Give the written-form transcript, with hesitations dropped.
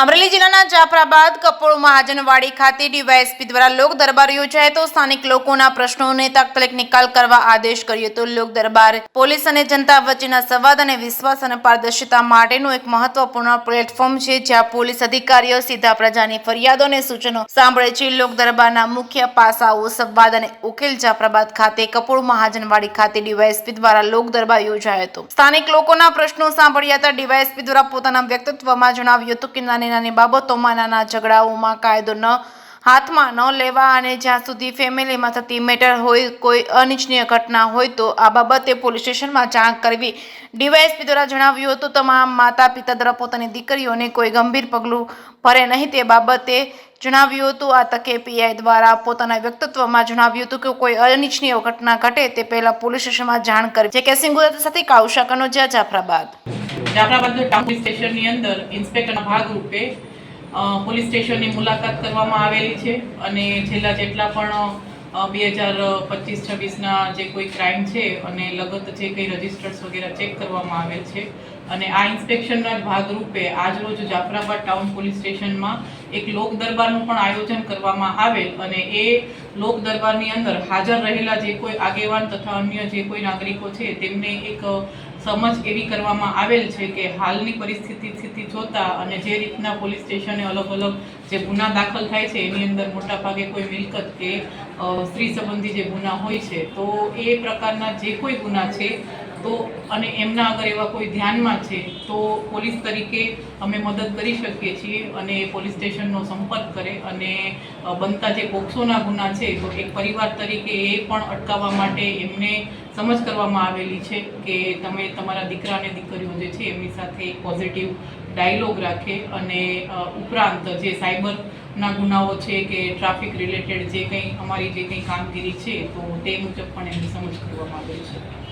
અમરેલી જિલ્લાના જાફરાબાદ કપોળ મહાજનવાડી ખાતે ડીવાયએસપી દ્વારા લોક દરબાર યોજાયો તો સ્થાનિક લોકોના પ્રશ્નોને તાત્કાલિક નિકાલ કરવા આદેશ કર્યો હતો। લોક દરબાર પોલીસ અને જનતા વચ્ચેના સંવાદ અને વિશ્વાસ અને પારદર્શિતા માટેનું એક મહત્વપૂર્ણ પ્લેટફોર્મ છે, જ્યાં પોલીસ અધિકારીઓ સીધા પ્રજાની ફરિયાદો અને સૂચનો સાંભળે છે। લોક દરબારના મુખ્ય પાસાઓ સંવાદ અને ઉકેલ। જાફરાબાદ ખાતે કપોળ મહાજનવાડી ખાતે ડીવાયએસપી દ્વારા લોક દરબાર યોજાયો હતો। સ્થાનિક લોકોના પ્રશ્નો સાંભળ્યા હતા। ડીવાયએસપી દ્વારા પોતાના વ્યક્તિત્વમાં જણાવ્યું હતું કે નાની બાબતોમાં નાના ઝઘડાઓમાં કાયદો હાથમાં ન લેવા અને જ્યાં સુધી ફેમિલીમાં થતી મેટર હોય, કોઈ અનિચ્છનીય ઘટના હોય તો આ બાબતે પોલીસ સ્ટેશનમાં જાણ કરવી। ડીવાયએસપી દ્વારા જણાવ્યું હતું તમામ માતા પિતા દ્વારા પોતાની દીકરીઓને કોઈ ગંભીર પગલું ભરે નહીં તે બાબતે જણાવ્યું હતું। આ તકે પીઆઈ દ્વારા પોતાના વ્યક્તિત્વમાં જણાવ્યું હતું કે કોઈ અનિચ્છનીય ઘટના ઘટે તે પહેલા પોલીસ સ્ટેશનમાં જાણ કરવી। જે કે સિંગુદા સાથે કાઉશા કનોજિયા, જાફરાબાદ। ટાઉન સ્ટેશનની અંદર ઇન્સ્પેક્ટરના ભાગરૂપે પોલીસ સ્ટેશનની મુલાકાત કરવામાં આવેલી છે અને છેલ્લા જેટલા પણ 2025-26ના જે કોઈ ક્રાઇમ છે અને લગત જે કંઈ રજિસ્ટર્સ વગેરે ચેક કરવામાં આવેલ છે અને આ ઇન્સ્પેક્શનના ભાગરૂપે આજરોજ જાફરાબાદ ટાઉન પોલીસ સ્ટેશનમાં એક લોક દરબારનું પણ આયોજન કરવામાં આવેલ અને એ લોક દરબારની અંદર હાજર રહેલા જે કોઈ આગેવાન તથા અન્ય જે કોઈ નાગરિકો છે તેમને એક સમજ એવી કરવામાં આવેલ છે કે હાલની પરિસ્થિતિ જોતા અને જે રીતના પોલીસ સ્ટેશને અલગ અલગ જે ગુના દાખલ થાય છે એની અંદર મોટા ભાગે કોઈ મિલકત કે સ્ત્રી સંબંધી જે ગુના હોય છે તો એ પ્રકારના જે કોઈ ગુના છે તો અને એમના અગર એવા કોઈ ધ્યાનમાં છે તો પોલીસ તરીકે અમે મદદ કરી શકીએ છીએ અને પોલીસ સ્ટેશનનો સંપર્ક કરે અને બનતા જે પોક્સોના ગુના છે તો એક પરિવાર તરીકે એ પણ અટકાવવા માટે એમને સમજ કરવામાં આવેલી છે કે તમે તમારા દીકરા અને દીકરીઓ જે છે એમની સાથે પોઝિટિવ ડાયલોગ રાખે અને ઉપરાંત જે સાયબરના ગુનાઓ છે કે ટ્રાફિક રિલેટેડ જે કંઈ અમારી જે કંઈ કામગીરી છે તો તે મુજબ પણ એમની સમજ કરવામાં આવેલી છે।